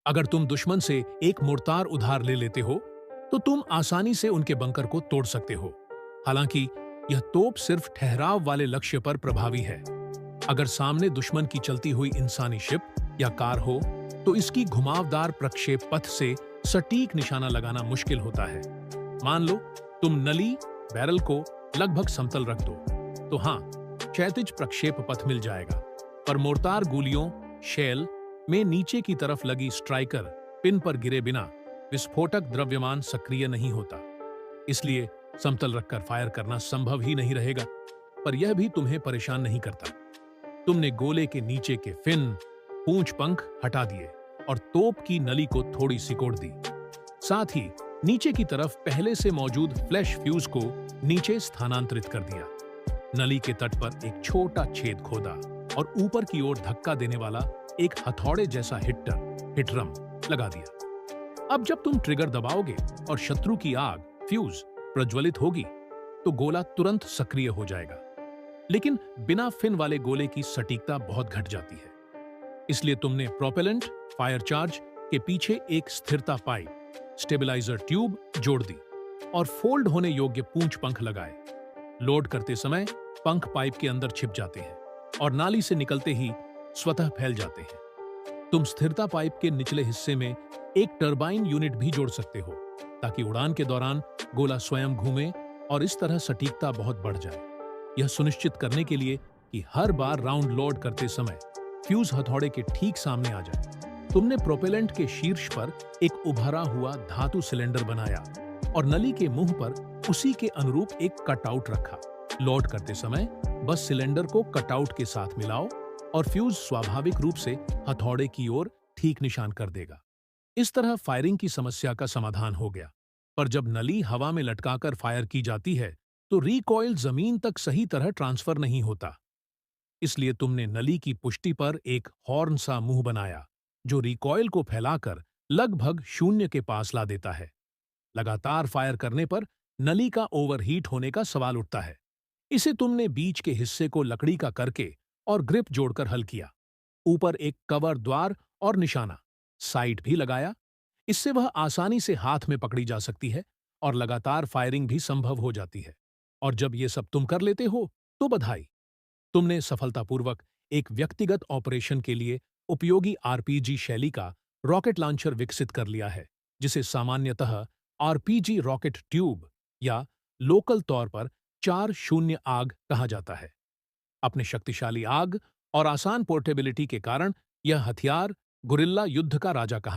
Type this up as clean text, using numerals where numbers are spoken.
अगर तुम दुश्मन से एक मोर्टार उधार ले लेते हो, तो तुम आसानी से उनके बंकर को तोड़ सकते हो। हालांकि यह तोप सिर्फ ठहराव वाले लक्ष्य पर प्रभावी है। अगर सामने दुश्मन की चलती हुई इंसानी शिप या कार हो, तो इसकी घुमावदार प्रक्षेप पथ से सटीक निशाना लगाना मुश्किल होता है। मान लो तुम नली बैरल को लगभग समतल रख दो, तो हाँ, क्षैतिज प्रक्षेप पथ मिल जाएगा, पर मोर्टार गोलियों शेल में नीचे की तरफ लगी स्ट्राइकर पिन पर गिरे बिना विस्फोटक द्रव्यमान सक्रिय नहीं होता। इसलिए समतल रखकर फायर करना संभव ही नहीं रहेगा। पर यह भी तुम्हें परेशान नहीं करता। तुमने गोले के नीचे के फिन पूंछ पंख हटा दिए और तोप की नली को थोड़ी सिकोड़ दी। साथ ही नीचे की तरफ पहले से मौजूद फ्लैश फ्यूज को नीचे स्थानांतरित कर दिया। नली के तट पर एक छोटा छेद खोदा और ऊपर की ओर धक्का देने वाला एक हथौड़े जैसा हिटरम लगा दिया। अब जब तुम ट्रिगर दबाओगे और शत्रु की आग फ्यूज प्रज्वलित होगी, तो गोला तुरंत सक्रिय हो जाएगा। लेकिन बिना फिन वाले गोले की सटीकता बहुत घट जाती है। इसलिए तुमने प्रोपेलेंट फायर चार्ज के पीछे एक स्थिरता पाइप स्टेबलाइजर ट्यूब जोड़ दी और फोल्ड होने योग्य पूंछ पंख लगाए। लोड करते समय पंख पाइप के अंदर छिप जाते हैं और नाली से निकलते ही स्वतः फैल जाते हैं। तुम स्थिरता पाइप के निचले हिस्से में एक टरबाइन यूनिट भी जोड़ सकते हो, ताकि उड़ान के दौरान गोला स्वयं घूमे और इस तरह सटीकता बहुत बढ़ जाए। यह सुनिश्चित करने के लिए कि हर बार राउंड लोड करते समय फ्यूज हथौड़े के ठीक सामने आ जाए, तुमने प्रोपेलेंट के शीर्ष पर एक उभरा हुआ धातु सिलेंडर बनाया और नली के मुंह पर उसी के अनुरूप एक कटआउट रखा। लोड करते समय बस सिलेंडर को कटआउट के साथ मिलाओ और फ्यूज स्वाभाविक रूप से हथौड़े की ओर ठीक निशान कर देगा। इस तरह फायरिंग की समस्या का समाधान हो गया। पर जब नली हवा में लटकाकर फायर की जाती है, तो रिकॉइल जमीन तक सही तरह ट्रांसफर नहीं होता। इसलिए तुमने नली की पुष्टि पर एक हॉर्न सा मुंह बनाया, जो रिकॉइल को फैलाकर लगभग शून्य के पास ला देता है। लगातार फायर करने पर नली का ओवरहीट होने का सवाल उठता है। इसे तुमने बीच के हिस्से को लकड़ी का करके और ग्रिप जोड़कर हल किया। ऊपर एक कवर द्वार और निशाना साइट भी लगाया। इससे वह आसानी से हाथ में पकड़ी जा सकती है और लगातार फायरिंग भी संभव हो जाती है। और जब ये सब तुम कर लेते हो, तो बधाई, तुमने सफलतापूर्वक एक व्यक्तिगत ऑपरेशन के लिए उपयोगी आरपीजी शैली का रॉकेट लॉन्चर विकसित कर लिया है, जिसे सामान्यतः आरपीजी रॉकेट ट्यूब या लोकल तौर पर 4-0 आग कहा जाता है। अपने शक्तिशाली आग और आसान पोर्टेबिलिटी के कारण यह हथियार गुरिल्ला युद्ध का राजा कहा